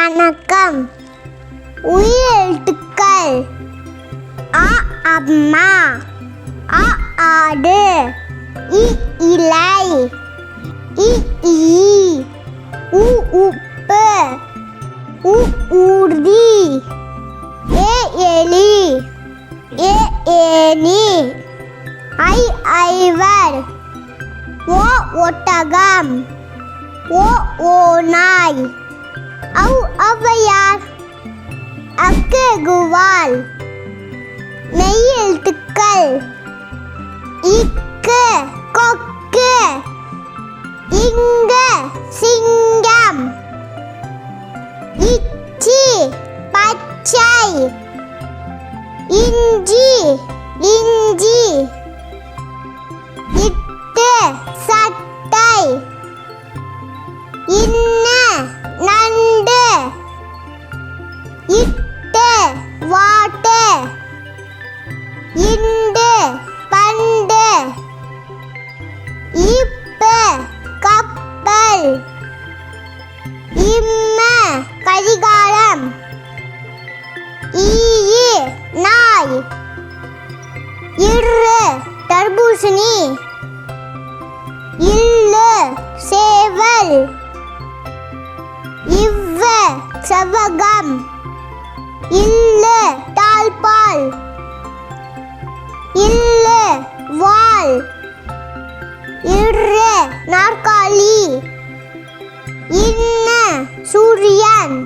வணக்கம். உயிரெழுத்துக்கள்: அ அம்மா, ஆ ஆடு, இ இலை, இ ஈ, உ உப்பு, உ ஊர்தி, ஏ எலி, ஏ ஏனி, ஐ ஐவர், ஓ ஒட்டகம், ஓ ஓநாய், ஔ ஔவையார், அக்கு குவால். மெய்யெழுத்துக்கள்: இக்கு கொக்கு, இங்கு சிங்கம், இச்சி பச்சை, இஞ்சி இஞ்சி, இட்டு சட்டை, இன்ன நண்டு, இட்டு வாட்டு, இண்டு பண்டு, இப்பு கப்பல், இம்ம கடிகாரம், ஈயி நாய், இரு தர்பூசணி, இல்லு சேவல், இவ்வு செவ்வகம், இல்லு தாழ்பால், இல்லு வால், இரு நாற்காலி, இன்ன சூரியன்.